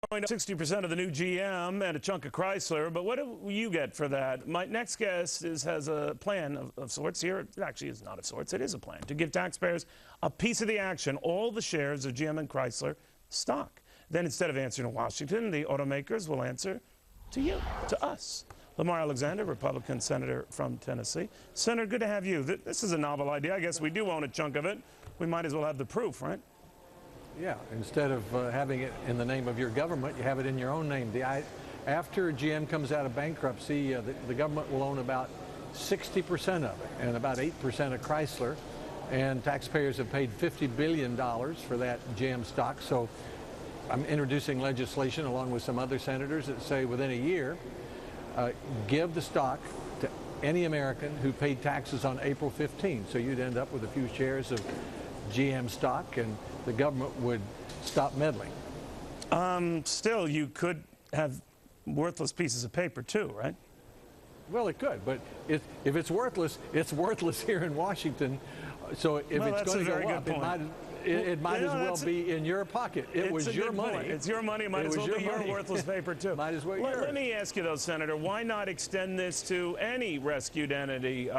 60% of the new GM and a chunk of Chrysler, but what do you get for that? My next guest has a plan of sorts here. It actually is not of sorts. It is a plan to give taxpayers a piece of the action, all the shares of GM and Chrysler stock. Then instead of answering to Washington, the automakers will answer to you, to us. Lamar Alexander, Republican senator from Tennessee. Senator, good to have you. This is a novel idea. I guess we do own a chunk of it. We might as well have the proof, right? Yeah, instead of having it in the name of your government, you have it in your own name. After GM comes out of bankruptcy, the government will own about 60% of it and about 8% of Chrysler. And taxpayers have paid $50 billion for that GM stock. So I'm introducing legislation along with some other senators that say within a year, give the stock to any American who paid taxes on April 15. So you'd end up with a few shares of GM stock and the government would stop meddling. Still, you could have worthless pieces of paper too, right? Well, it could, but if it's worthless here in Washington. So if it's going to go up, it might as well be in your pocket. It was your money. It's your money. It might as well be your worthless paper too. Might as well. Let me ask you though, Senator, why not extend this to any rescued entity?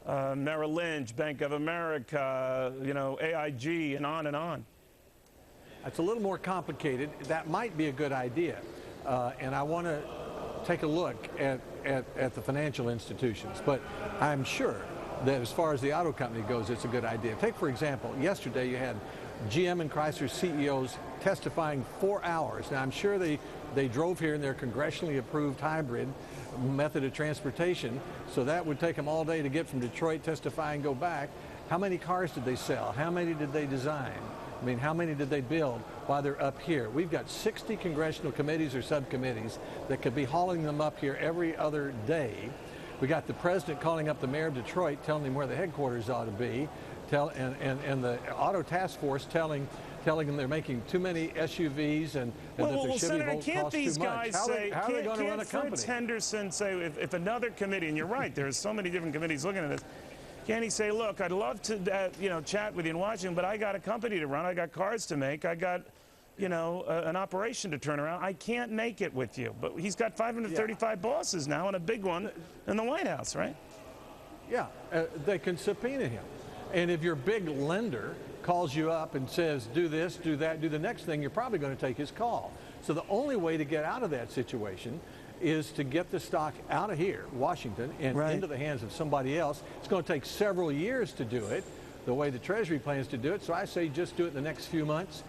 Merrill Lynch, Bank of America, AIG, and on and on. It's a little more complicated. That might be a good idea, and I want to take a look at the financial institutions. But I'm sure that as far as the auto company goes, it's a good idea. Take, for example, yesterday you had GM and Chrysler CEOs testifying 4 hours. Now, I'm sure they drove here in their congressionally approved hybrid method of transportation, so that would take them all day to get from Detroit, testify, and go back. How many cars did they sell? How many did they design? I mean, how many did they build while they're up here? We've got 60 congressional committees or subcommittees that could be hauling them up here every other day. We got the president calling up the mayor of Detroit, telling him where the headquarters ought to be, and the auto task force telling them they're making too many SUVs and that their Chevy Senator, Volt can't costs these too much. guys How say, are they going to run a company? Fritz Henderson say, if another committee, and you're right, there's so many different committees looking at this, can't he say, look, I'd love to chat with you in Washington, but I got a company to run, I got cars to make, I got an operation to turn around. I can't make it with you. But he's got 535 bosses now and a big one in the White House, right? Yeah, they can subpoena him. And if your big lender calls you up and says, do this, do that, do the next thing, you're probably going to take his call. So the only way to get out of that situation is to get the stock out of here, Washington, and into the hands of somebody else. It's going to take several years to do it, the way the Treasury plans to do it. So I say just do it in the next few months.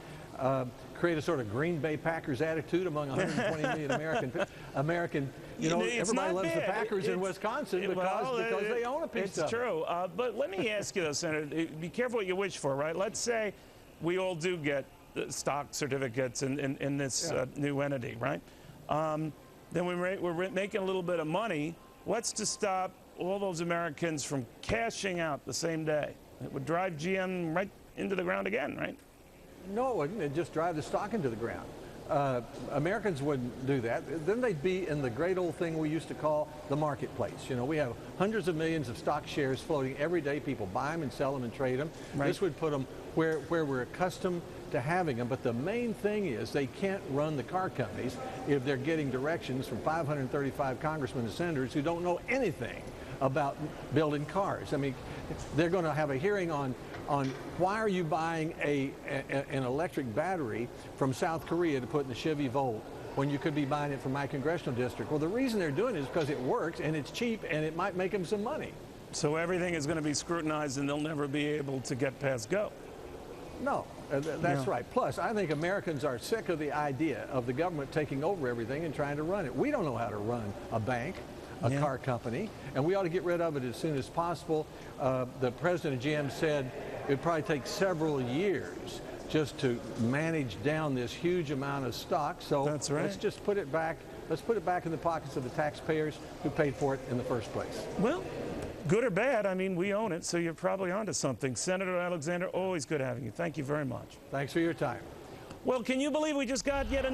Create a sort of Green Bay Packers attitude among 120 million American. Everybody loves the Packers in Wisconsin because they own a piece of it. It's true. But let me ask you, though, Senator, be careful what you wish for, right? Let's say we all do get stock certificates in this new entity, right? Then we're making a little bit of money. What's to stop all those Americans from cashing out the same day? It would drive GM right into the ground again, right? No, it wouldn't. It'd just drive the stock into the ground. Americans wouldn't do that. Then they'd be in the great old thing we used to call the marketplace. We have hundreds of millions of stock shares floating every day. People buy them and sell them and trade them. Right. This would put them where we're accustomed to having them. But the main thing is they can't run the car companies if they're getting directions from 535 congressmen and senators who don't know anything about building cars. I mean, they're going to have a hearing on why are you buying an electric battery from South Korea to put in the Chevy Volt when you could be buying it from my congressional district? Well, the reason they're doing it is because it works and it's cheap and it might make them some money. So everything is going to be scrutinized and they'll never be able to get past go. No, that's right. Plus, I think Americans are sick of the idea of the government taking over everything and trying to run it. We don't know how to run a bank, a car company, and we ought to get rid of it as soon as possible. The president of GM said it would probably take several years just to manage down this huge amount of stock. So let's just put it back. Let's put it back in the pockets of the taxpayers who paid for it in the first place. Well, good or bad, I mean, we own it, so you're probably onto something. Senator Alexander, always good having you. Thank you very much. Thanks for your time. Well, can you believe we just got yet another